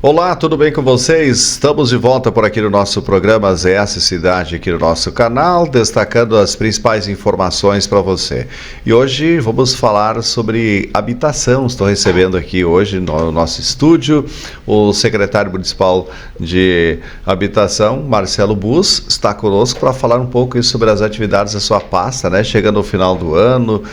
Olá, tudo bem com vocês? Estamos de volta por aqui no nosso programa ZS Cidade, aqui no nosso canal, destacando as principais informações para você. E hoje vamos falar sobre habitação. Estou recebendo aqui hoje no nosso estúdio o secretário municipal de habitação, Marcelo Bus, está conosco para falar um pouco sobre as atividades da sua pasta, né? Chegando ao final do ano,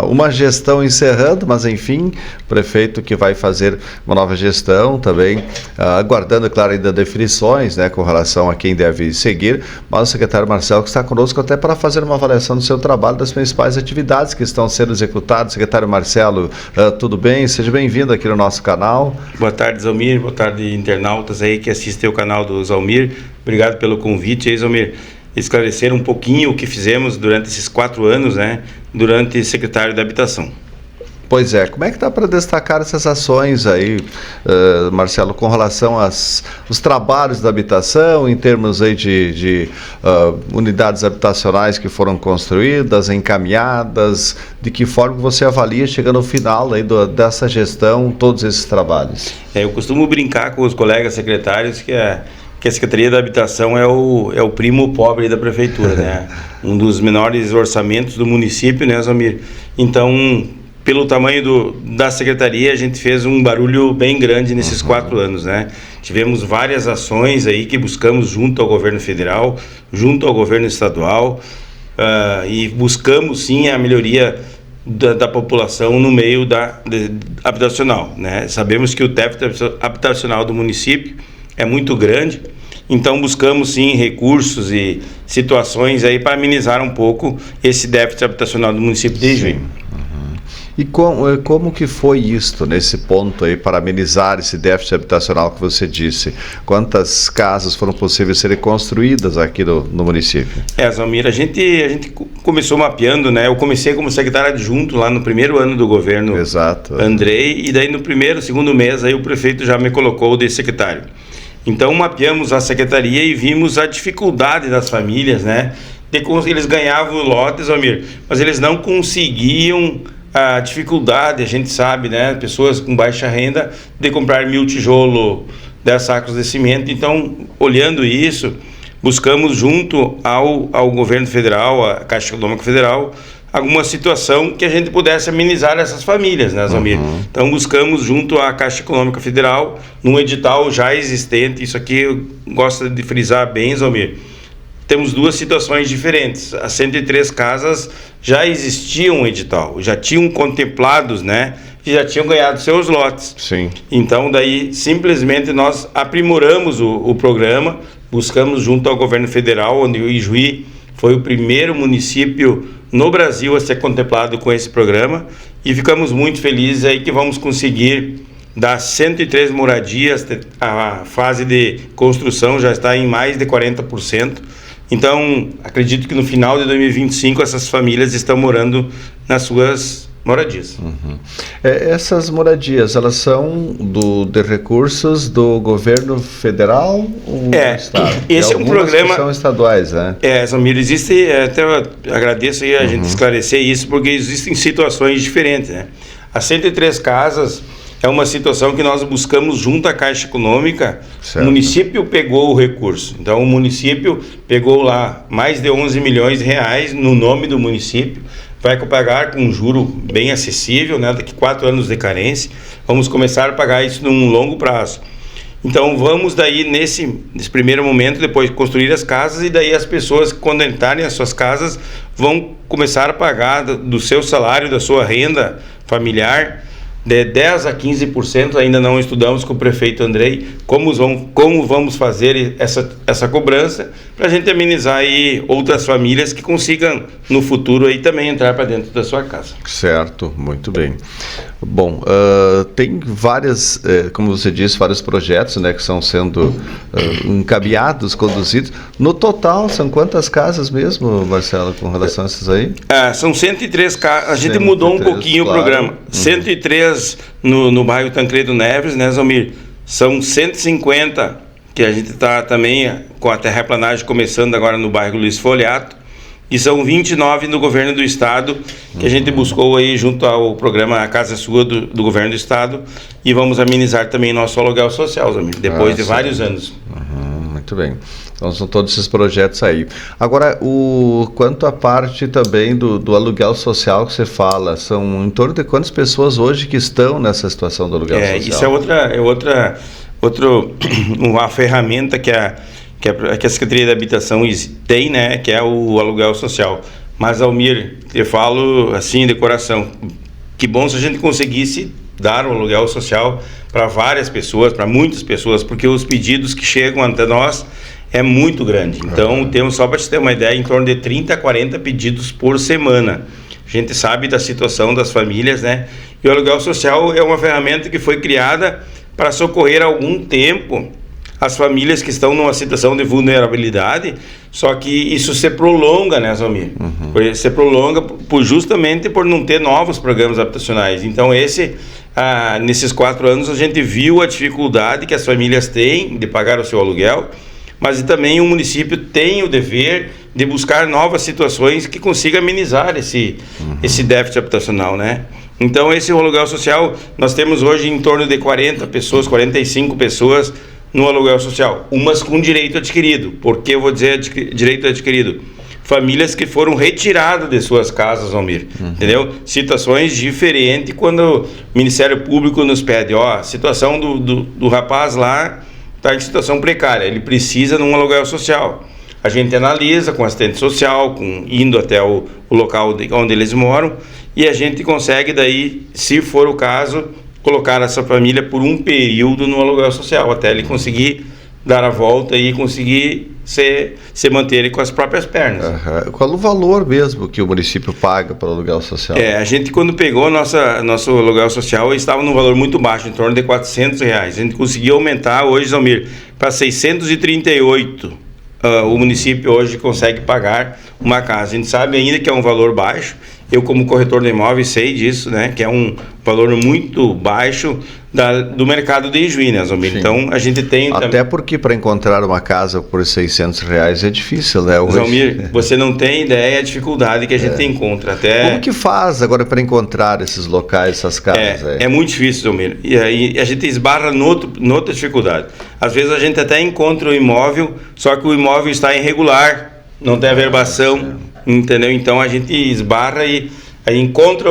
uma gestão encerrando, mas enfim, prefeito que vai fazer uma nova gestão também, aguardando, claro, ainda definições, né, com relação a quem deve seguir, mas o secretário Marcelo que está conosco até para fazer uma avaliação do seu trabalho, das principais atividades que estão sendo executadas. Secretário Marcelo, tudo bem? Seja bem-vindo aqui no nosso canal. Boa tarde, Zalmir, boa tarde, internautas aí que assistem o canal do Zalmir. Obrigado pelo convite aí, Zalmir. Esclarecer um pouquinho o que fizemos durante esses 4 anos, né, durante secretário da Habitação. Pois é, como é que dá para destacar essas ações aí, Marcelo, com relação aos trabalhos da habitação, em termos aí de unidades habitacionais que foram construídas, encaminhadas, de que forma você avalia, chegando ao final aí dessa gestão, todos esses trabalhos? Eu costumo brincar com os colegas secretários que a Secretaria da Habitação é o primo pobre da Prefeitura, né? Um dos menores orçamentos do município, né, Zalmir? Então, pelo tamanho da secretaria, a gente fez um barulho bem grande nesses 4 anos, né? Tivemos várias ações aí que buscamos junto ao governo federal, junto ao governo estadual, e buscamos sim a melhoria da população no meio habitacional, né? Sabemos que o déficit habitacional do município é muito grande, então buscamos sim recursos e situações aí para amenizar um pouco esse déficit habitacional do município de Ijuí. E como que foi isto, nesse ponto aí, para amenizar esse déficit habitacional que você disse? Quantas casas foram possíveis serem construídas aqui no município? Zalmir, a gente começou mapeando, né? Eu comecei como secretário adjunto lá no primeiro ano do governo. Exato. Andrei, e daí no segundo mês, aí o prefeito já me colocou de secretário. Então mapeamos a secretaria e vimos a dificuldade das famílias, né? Eles ganhavam lotes, Zalmir, mas eles não conseguiam. A dificuldade, a gente sabe, né? Pessoas com baixa renda de comprar 1000 tijolos, 10 sacos de cimento. Então, olhando isso, buscamos junto ao governo federal, a Caixa Econômica Federal, alguma situação que a gente pudesse amenizar essas famílias, né, Zalmir? Então, buscamos junto à Caixa Econômica Federal, num edital já existente. Isso aqui eu gosto de frisar bem, Zalmir. Temos 2 situações diferentes. As 103 casas já existiam um edital, já tinham contemplados, né? E já tinham ganhado seus lotes. Sim. Então, daí, simplesmente nós aprimoramos o programa, buscamos junto ao governo federal, onde o Ijuí foi o primeiro município no Brasil a ser contemplado com esse programa, e ficamos muito felizes aí que vamos conseguir das 103 moradias, a fase de construção já está em mais de 40%. Então, acredito que no final de 2025 essas famílias estão morando nas suas moradias. Essas moradias, elas são de recursos do governo federal ou do estado? Esse é um programa... são estaduais, né? Zalmir, existe, até eu agradeço aí a gente esclarecer isso, porque existem situações diferentes, né? As 103 casas... É uma situação que nós buscamos junto à Caixa Econômica. Certo. O município pegou o recurso. Então, o município pegou lá mais de 11 milhões de reais no nome do município. Vai pagar com um juro bem acessível, né? Daqui 4 anos de carência. Vamos começar a pagar isso num longo prazo. Então, vamos daí, nesse primeiro momento, depois construir as casas, e daí as pessoas, quando entrarem as suas casas, vão começar a pagar do seu salário, da sua renda familiar, de 10% a 15%, ainda não estudamos com o prefeito Andrei como vamos fazer essa cobrança, para a gente amenizar aí outras famílias que consigam no futuro aí também entrar para dentro da sua casa. Certo, muito bem. Bom, tem várias, como você disse, vários projetos, né, que estão sendo encaminhados, conduzidos. No total, são quantas casas mesmo, Marcelo, com relação a essas aí? São 103 casas. A gente mudou um pouquinho, claro, o programa. 103 no bairro Tancredo Neves, né, Zalmir? São 150 que a gente está também com a terraplanagem começando agora no bairro Luiz Foliato. e são 29 no governo do estado, que a gente buscou aí junto ao programa Casa Sua do governo do estado, e vamos amenizar também nosso aluguel social, Zamir, depois de vários anos. Muito bem. Então são todos esses projetos aí. Agora, quanto à parte também do aluguel social que você fala, são em torno de quantas pessoas hoje que estão nessa situação do aluguel social? Isso uma ferramenta que a Secretaria da Habitação tem, né, que é o aluguel social. Mas, Almir, eu falo assim de coração, que bom se a gente conseguisse dar o aluguel social para várias pessoas, para muitas pessoas, porque os pedidos que chegam até nós é muito grande. Então, temos, só para te ter uma ideia, em torno de 30 a 40 pedidos por semana. A gente sabe da situação das famílias, né? E o aluguel social é uma ferramenta que foi criada para socorrer há algum tempo as famílias que estão numa situação de vulnerabilidade, só que isso se prolonga, né, Zalmir? Se prolonga justamente por não ter novos programas habitacionais. Então, nesses 4 anos, a gente viu a dificuldade que as famílias têm de pagar o seu aluguel, mas também o município tem o dever de buscar novas situações que consiga amenizar esse déficit habitacional, né? Então, esse aluguel social, nós temos hoje em torno de 40 pessoas, 45 pessoas no aluguel social, umas com direito adquirido. Por que eu vou dizer direito adquirido? Famílias que foram retiradas de suas casas, Almir, entendeu? Situações diferentes quando o Ministério Público nos pede, a situação do rapaz lá está em situação precária, ele precisa de um aluguel social. A gente analisa com assistente social, indo até o local onde eles moram, e a gente consegue daí, se for o caso, colocar essa família por um período no aluguel social, até ele conseguir dar a volta e conseguir se manter com as próprias pernas. Qual o valor mesmo que o município paga para o aluguel social? A gente, quando pegou nosso aluguel social, estava num valor muito baixo, em torno de R$400. A gente conseguiu aumentar hoje, Zalmir, para 638. O município hoje consegue pagar uma casa. A gente sabe ainda que é um valor baixo. Eu, como corretor de imóveis, sei disso, né? Que é um valor muito baixo do mercado de Ijuí, né, Zalmir? Então, a gente tem... Até porque para encontrar uma casa por R$600 é difícil, né? Hoje. Zalmir, você não tem ideia a dificuldade que a gente encontra. Como que faz agora para encontrar esses locais, essas casas? É muito difícil, Zalmir. E aí a gente esbarra noutra dificuldade. Às vezes a gente até encontra o imóvel, só que o imóvel está irregular, não tem averbação, entendeu? Então a gente esbarra e aí encontra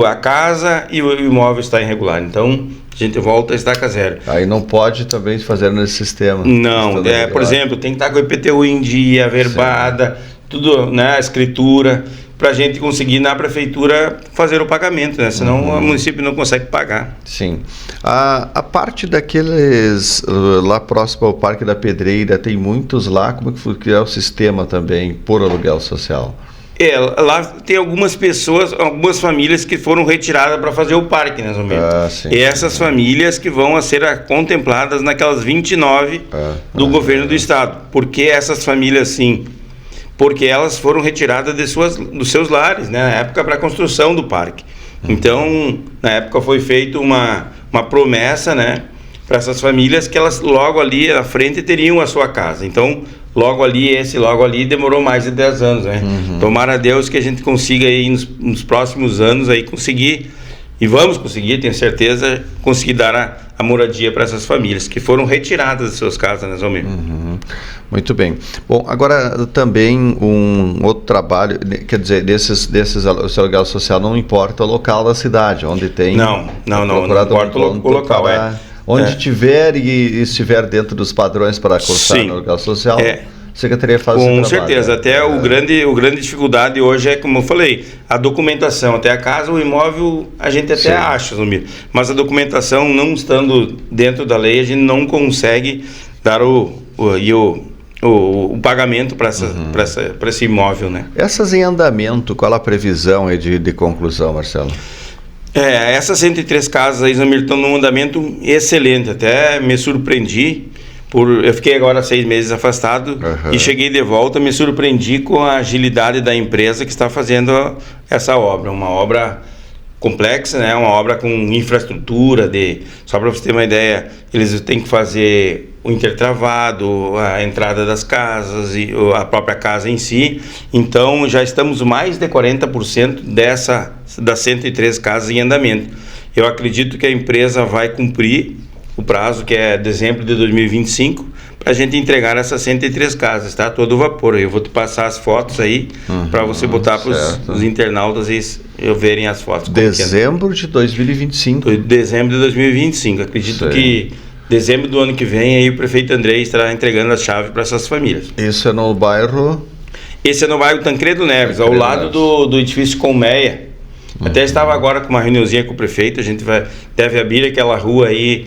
a casa e o imóvel está irregular. Então a gente volta a estaca zero. Aí não pode também fazer nesse sistema. Não, por exemplo, tem que estar com o IPTU em dia, averbada, tudo, né, a escritura, para a gente conseguir na prefeitura fazer o pagamento, né? Senão o município não consegue pagar. Sim. A parte daqueles lá próximo ao Parque da Pedreira, tem muitos lá, como que é o sistema também por aluguel social? Lá tem algumas pessoas, algumas famílias que foram retiradas para fazer o parque, né, Zalmir? E essas famílias que vão ser contempladas naquelas 29 do governo do estado. Por que essas famílias, sim? Porque elas foram retiradas dos seus lares, né, na época, para a construção do parque. Então, na época foi feita uma promessa, né, para essas famílias que elas logo ali à frente teriam a sua casa. Então, logo ali demorou mais de 10 anos, né? Tomara a Deus que a gente consiga aí nos próximos anos aí conseguir, e vamos conseguir, tenho certeza, conseguir dar a moradia para essas famílias que foram retiradas de suas casas, né, Zalmir? Muito bem. Bom, agora também um outro trabalho, quer dizer, desses aluguel social não importa o local da cidade, onde tem... Não importa o local, Onde tiver e estiver dentro dos padrões para cursar no aluguel social, a Secretaria faz esse trabalho. Com certeza, até o grande dificuldade hoje é, como eu falei, a documentação. Até a casa, o imóvel, a gente até acha, Zalmir, mas a documentação, não estando dentro da lei, a gente não consegue dar o pagamento para esse imóvel, né? Essas em andamento, qual a previsão aí de conclusão, Marcelo? Essas 103 casas aí, Zalmir, estão num andamento excelente. Até me surpreendi, eu fiquei agora 6 meses afastado e cheguei de volta, me surpreendi com a agilidade da empresa que está fazendo essa obra. Uma obra complexa, né? Uma obra com infraestrutura, só para você ter uma ideia, eles têm que fazer o intertravado, a entrada das casas e a própria casa em si. Então já estamos mais de 40% das 103 casas em andamento. Eu acredito que a empresa vai cumprir o prazo, que é dezembro de 2025, para a gente entregar essas 103 casas, tá? Todo vapor. Eu vou te passar as fotos aí para você botar para os internautas e verem as fotos. Dezembro de 2025. Dezembro de 2025. Acredito que dezembro do ano que vem aí o prefeito Andrei estará entregando a chave para essas famílias. Isso é no bairro? Esse é no bairro Tancredo Neves, ao lado do edifício Colmeia. Até estava agora com uma reuniãozinha com o prefeito, a gente deve abrir aquela rua aí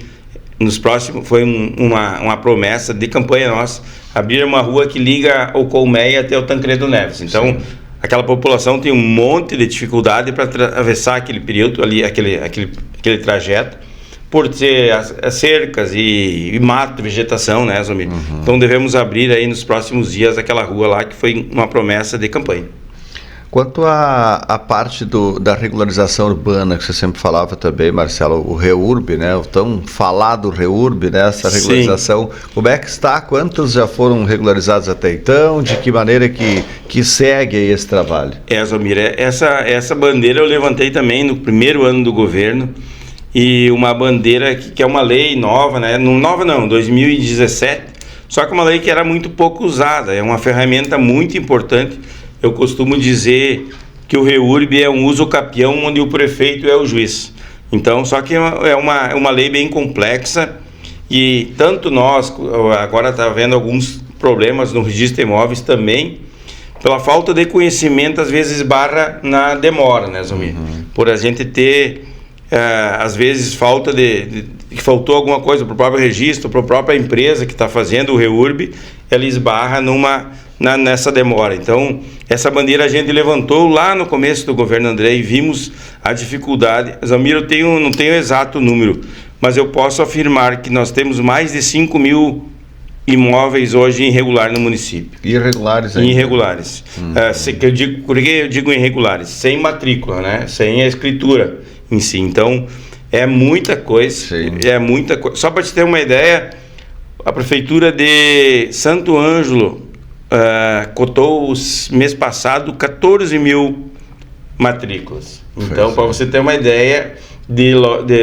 nos próximos, foi uma promessa de campanha nossa, abrir uma rua que liga o Colmeia até o Tancredo Neves. Então, aquela população tem um monte de dificuldade para atravessar aquele período ali, aquele trajeto, por ter as cercas e mato, vegetação, né, Zomir? Então devemos abrir aí nos próximos dias aquela rua lá que foi uma promessa de campanha. Quanto à parte da regularização urbana, que você sempre falava também, Marcelo, o REURB, né, o tão falado REURB, né, essa regularização, como é que está? Quantos já foram regularizados até então? De que maneira que segue aí esse trabalho? Zomir, essa bandeira eu levantei também no primeiro ano do governo, e uma bandeira que é uma lei nova, né? Nova não, 2017, só que uma lei que era muito pouco usada, é uma ferramenta muito importante. Eu costumo dizer que o REURB é um uso capião onde o prefeito é o juiz. Então, só que é uma lei bem complexa e tanto nós, agora está havendo alguns problemas no registro de imóveis também, pela falta de conhecimento, às vezes barra na demora, né, Zomir? Por a gente ter... às vezes que faltou alguma coisa para o próprio registro, para a própria empresa que está fazendo o REURB, ela esbarra nessa demora. Então, essa bandeira a gente levantou lá no começo do governo André e vimos a dificuldade. Zamir, não tenho exato número, mas eu posso afirmar que nós temos mais de 5 mil imóveis hoje irregulares no município. Irregulares ainda? Irregulares. Por que eu digo irregulares? Sem matrícula, né? Sem a escritura em si. Então, é muita coisa. Só para te ter uma ideia, a prefeitura de Santo Ângelo cotou mês passado 14 mil matrículas. Então, para você ter uma ideia de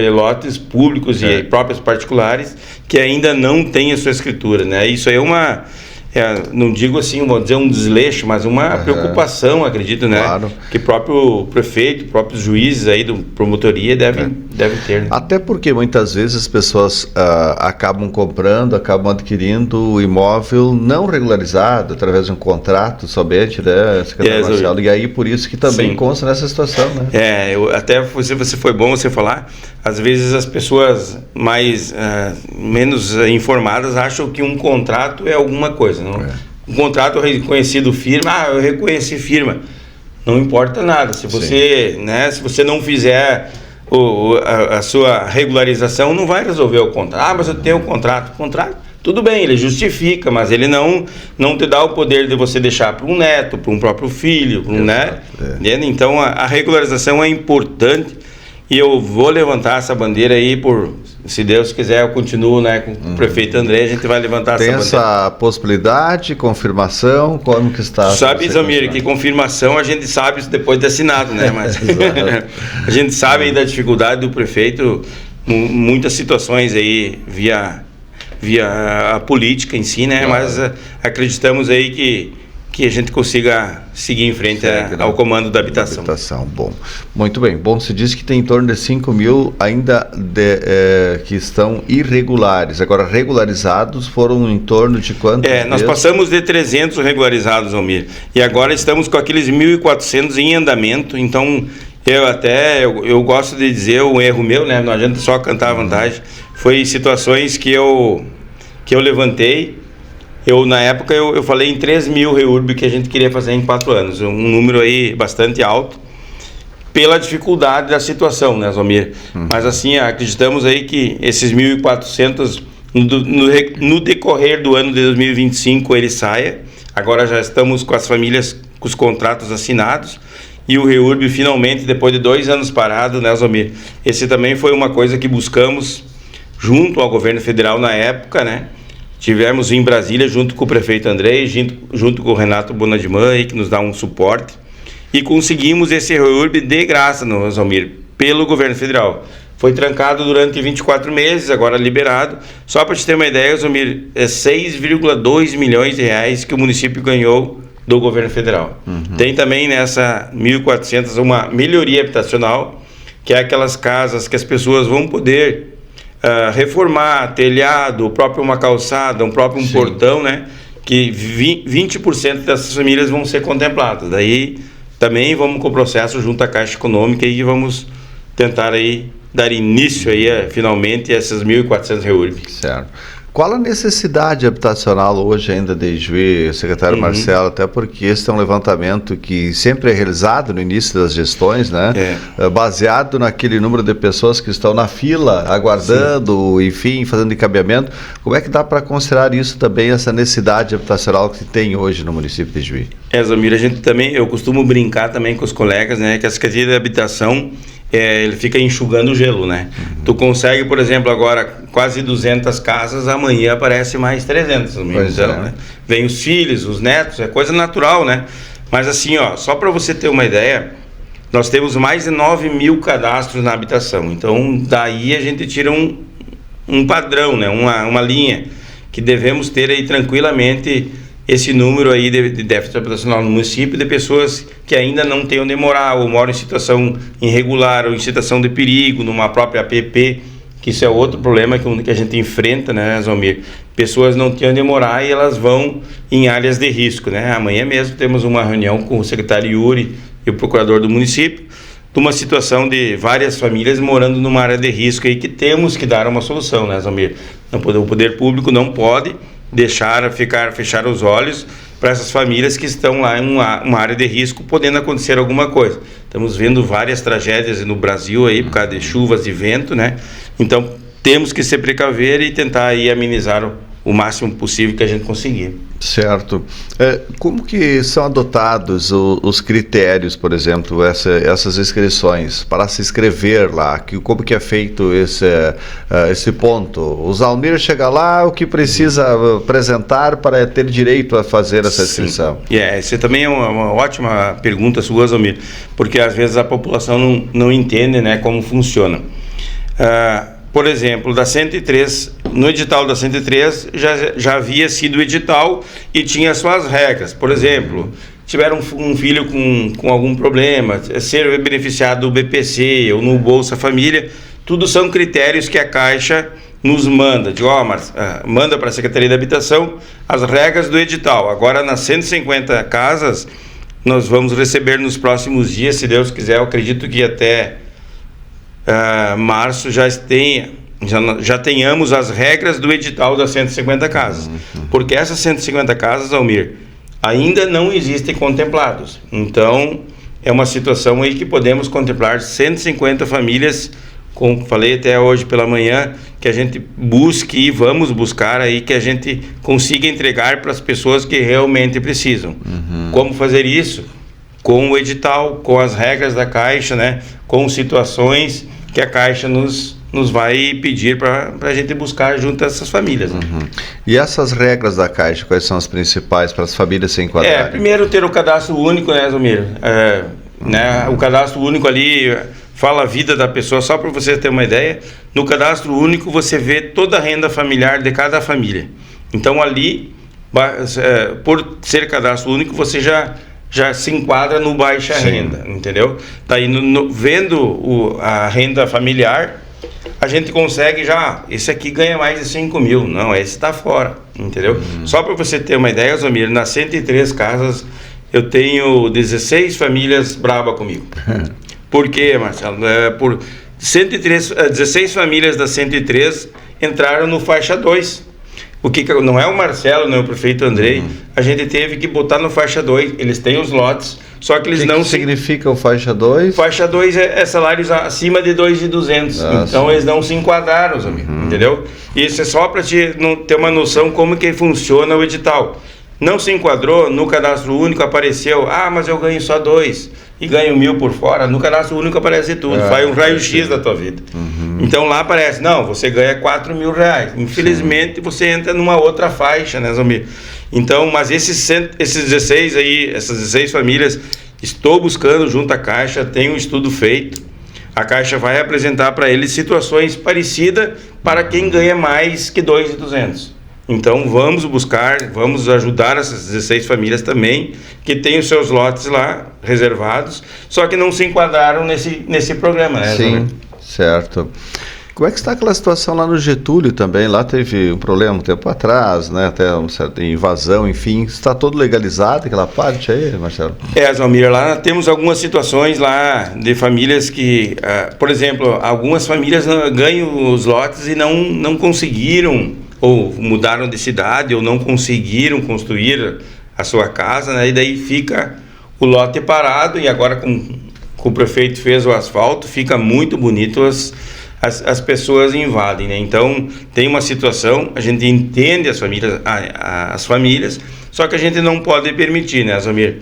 lotes públicos e próprios particulares que ainda não têm a sua escritura, né? Isso aí não digo assim, vou dizer um desleixo, mas uma preocupação, acredito, né? Claro. Que o próprio prefeito, próprios juízes aí do promotoria devem ter. Né? Até porque muitas vezes as pessoas acabam acabam adquirindo o imóvel não regularizado, através de um contrato somente, né, secretário Marcelo? E aí por isso que também consta nessa situação, né? Você foi bom você falar, às vezes as pessoas menos informadas acham que um contrato é alguma coisa. Um contrato reconhecido firma, eu reconheci firma, não importa nada. Se você não fizer a sua regularização, não vai resolver o contrato. Mas eu tenho um contrato, tudo bem, ele justifica, mas ele não te dá o poder de você deixar para um neto, para um próprio filho, né? Então a regularização é importante e eu vou levantar essa bandeira aí se Deus quiser, eu continuo, né, com o prefeito André, a gente vai levantar essa bandeira. Tem essa possibilidade, confirmação, como que está? Sabe, Zamir, que confirmação a gente sabe depois de assinado, né, mas a gente sabe aí da dificuldade do prefeito, muitas situações aí via a política em si, né, mas acreditamos aí que a gente consiga seguir em frente ao comando da habitação. Bom, muito bem. Bom, se diz que tem em torno de 5 mil ainda que estão irregulares. Agora, regularizados foram em torno de quanto? Nós passamos de 300 regularizados, Almir. E agora estamos com aqueles 1.400 em andamento. Então, eu gosto de dizer um erro meu, né? Não adianta só cantar a vantagem. Foi situações que eu levantei. Na época, eu falei em 3 mil REURB que a gente queria fazer em 4 anos. Um número aí bastante alto, pela dificuldade da situação, né, Zomir? Mas assim, acreditamos aí que esses 1.400, no decorrer do ano de 2025, ele saia. Agora já estamos com as famílias, com os contratos assinados. E o REURB, finalmente, depois de 2 anos parado, né, Zomir? Esse também foi uma coisa que buscamos junto ao governo federal na época, né? tivemos em Brasília junto com o prefeito Andrei, junto com o Renato Bonadimã, que nos dá um suporte, e conseguimos esse REURB de graça, Almir, pelo governo federal. Foi trancado durante 24 meses, agora liberado. Só para te ter uma ideia, Almir, é 6,2 milhões de reais que o município ganhou do governo federal. Tem também nessa 1.400 uma melhoria habitacional, que é aquelas casas que as pessoas vão poder reformar, telhado, próprio uma calçada, um portão, né? Que 20% dessas famílias vão ser contempladas. Daí também vamos com o processo junto à Caixa Econômica e vamos tentar aí dar início aí finalmente a essas 1.400 REURB. Certo. Qual a necessidade habitacional hoje ainda de Ijuí, secretário Marcelo? Até porque esse é um levantamento que sempre é realizado no início das gestões, né? Baseado naquele número de pessoas que estão na fila, aguardando, enfim, fazendo encaminhamento. Como é que dá para considerar isso também, essa necessidade habitacional que tem hoje no município de Ijuí? Zamir, a gente também, eu costumo brincar também com os colegas, né? Que a Secretaria de Habitação, ele fica enxugando o gelo, né? Tu consegue, por exemplo, agora quase 200 casas, amanhã aparece mais 300. Então, né? Vem os filhos, os netos, é coisa natural, né? Mas assim, ó, só para você ter uma ideia, nós temos mais de 9 mil cadastros na habitação. Então, daí a gente tira um padrão, né? Uma linha que devemos ter aí tranquilamente esse número aí de déficit habitacional no município, de pessoas que ainda não têm onde morar, ou moram em situação irregular, ou em situação de perigo, numa própria APP, que isso é outro problema que a gente enfrenta, né, Zalmir? Pessoas não têm onde morar e elas vão em áreas de risco, né? Amanhã mesmo temos uma reunião com o secretário Yuri e o procurador do município, de uma situação de várias famílias morando numa área de risco aí que temos que dar uma solução, né, Zalmir? O poder público não pode fechar os olhos para essas famílias que estão lá em uma área de risco, podendo acontecer alguma coisa. Estamos vendo várias tragédias no Brasil aí por causa de chuvas e vento, né? Então temos que se precaver e tentar aí amenizar o máximo possível que a gente conseguir. Certo. Como que são adotados os critérios, por exemplo, essas inscrições para se inscrever lá? Como que é feito esse ponto? O Zalmir chega lá, o que precisa apresentar para ter direito a fazer essa inscrição? Essa também é uma ótima pergunta sua, Zalmir, porque às vezes a população não entende, né, como funciona. Por exemplo, da 103, no edital da 103 já havia sido edital e tinha suas regras. Por exemplo, tiveram um filho com algum problema, ser beneficiado do BPC ou no Bolsa Família, tudo são critérios que a Caixa nos manda. Manda para a Secretaria de Habitação as regras do edital. Agora, nas 150 casas, nós vamos receber nos próximos dias, se Deus quiser, eu acredito que até março já tenhamos as regras do edital das 150 casas, porque essas 150 casas, Almir, ainda não existem contemplados. Então é uma situação aí que podemos contemplar 150 famílias, como falei até hoje pela manhã, que a gente busque e vamos buscar aí, que a gente consiga entregar para as pessoas que realmente precisam. Como fazer isso? Com o edital, com as regras da Caixa, né? Com situações que a Caixa nos vai pedir para a gente buscar junto a essas famílias. Né? E essas regras da Caixa, quais são as principais para as famílias se enquadrarem? Primeiro ter o cadastro único, né, Zalmir? Né, o cadastro único ali fala a vida da pessoa, só para você ter uma ideia. No cadastro único você vê toda a renda familiar de cada família. Então ali, por ser cadastro único, você já se enquadra no baixa renda, entendeu? Daí, vendo a renda familiar, a gente consegue esse aqui ganha mais de 5 mil, não, esse está fora, entendeu? Só para você ter uma ideia, Zalmir, nas 103 casas, eu tenho 16 famílias braba comigo. Por quê, Marcelo? Por 16 famílias das 103 entraram no faixa 2. O que não é o Marcelo, não é o prefeito Andrei, a gente teve que botar no faixa 2, eles têm os lotes, só que eles não... O que significa o faixa 2? Faixa 2 é salários acima de 2.200, então eles não se enquadraram, entendeu? Isso é só para ter uma noção como que funciona o edital. Não se enquadrou, no cadastro único apareceu, mas eu ganho só 2 e ganho 1.000 por fora, no cadastro único aparece tudo, faz um raio-x da tua vida. Então lá aparece, não, você ganha 4 mil reais. Infelizmente você entra numa outra faixa, né, Zomir? Então, mas esses 16 aí, essas 16 famílias, estou buscando junto à Caixa, tem um estudo feito. A Caixa vai apresentar para eles situações parecidas para quem ganha mais que 2.200. Então vamos buscar, vamos ajudar essas 16 famílias também, que têm os seus lotes lá reservados, só que não se enquadraram nesse programa, né? Sim, certo. Como é que está aquela situação lá no Getúlio também? Lá teve um problema um tempo atrás, né? Até uma certa invasão, enfim. Está todo legalizado aquela parte aí, Marcelo? Zalmir, lá temos algumas situações lá de famílias que, por exemplo, algumas famílias ganham os lotes e não conseguiram, ou mudaram de cidade, ou não conseguiram construir a sua casa, né? E daí fica o lote parado, e agora com o prefeito fez o asfalto, fica muito bonito, as pessoas invadem, né? Então tem uma situação, a gente entende as famílias, só que a gente não pode permitir, né, Zalmir?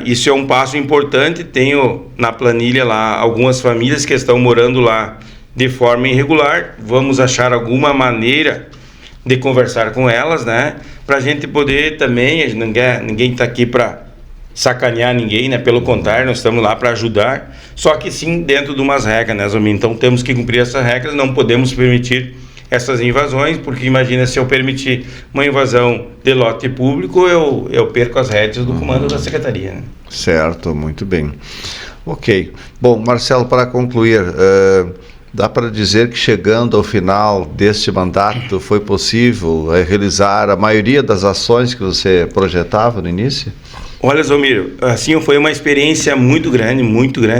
Isso é um passo importante. Tenho na planilha lá algumas famílias que estão morando lá de forma irregular. Vamos achar alguma maneira de conversar com elas, né? Para a gente poder também, ninguém está aqui para sacanear ninguém, né? Pelo contrário, nós estamos lá para ajudar, só que sim dentro de umas regras, né, Zalmir? Então temos que cumprir essas regras, não podemos permitir essas invasões, porque imagina se eu permitir uma invasão de lote público, eu perco as rédeas do comando da secretaria, né? Certo, muito bem. Ok. Bom, Marcelo, para concluir, dá para dizer que chegando ao final deste mandato foi possível realizar a maioria das ações que você projetava no início? Olha, Zalmir, assim foi uma experiência muito grande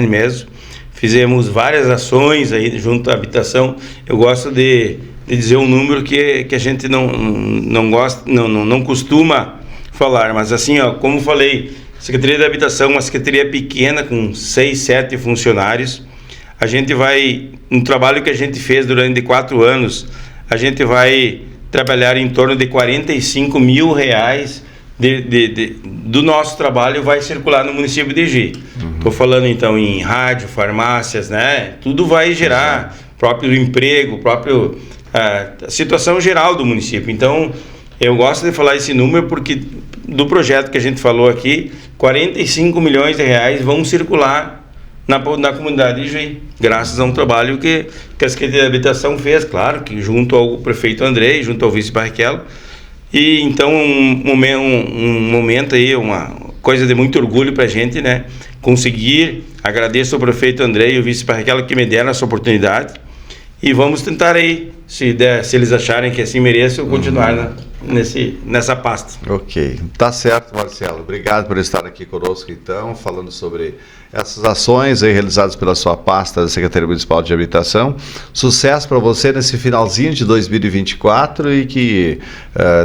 mesmo. Fizemos várias ações aí junto à habitação. Eu gosto de dizer um número que a gente não costuma falar, mas assim, como falei, Secretaria da Habitação, uma secretaria pequena com 6, 7 funcionários. A gente vai, no trabalho que a gente fez durante 4 anos, a gente vai trabalhar em torno de 45 mil reais do nosso trabalho vai circular no município de Igi. Estou falando então em rádio, farmácias, né? Tudo vai gerar próprio emprego, a situação geral do município. Então, eu gosto de falar esse número porque do projeto que a gente falou aqui, 45 milhões de reais vão circular na comunidade de Igi, graças a um trabalho que a Secretaria de Habitação fez, claro, que junto ao prefeito Andrei, junto ao vice Barrichello. E então um momento aí, uma coisa de muito orgulho para a gente, né? Conseguir, agradeço ao prefeito Andrei e o vice Barrichello que me deram essa oportunidade, e vamos tentar aí, se eles acharem que assim mereço, continuar nessa pasta. Ok, tá certo, Marcelo. Obrigado por estar aqui conosco, então, falando sobre essas ações aí realizadas pela sua pasta da Secretaria Municipal de Habitação. Sucesso para você nesse finalzinho de 2024 e que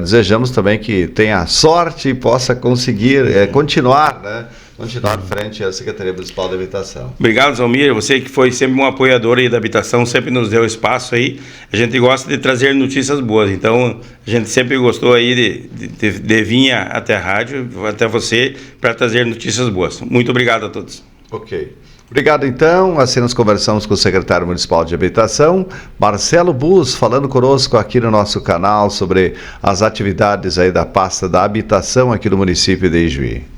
desejamos também que tenha sorte e possa conseguir continuar, né? Continuar frente à Secretaria Municipal de Habitação. Obrigado, Zalmir. Você que foi sempre um apoiador aí da habitação, sempre nos deu espaço aí. A gente gosta de trazer notícias boas, então a gente sempre gostou aí de vir até a rádio, até você, para trazer notícias boas. Muito obrigado a todos. Ok. Obrigado, então. Assim nós conversamos com o secretário municipal de Habitação, Marcelo Bus, falando conosco aqui no nosso canal sobre as atividades aí da pasta da habitação aqui no município de Ijuí.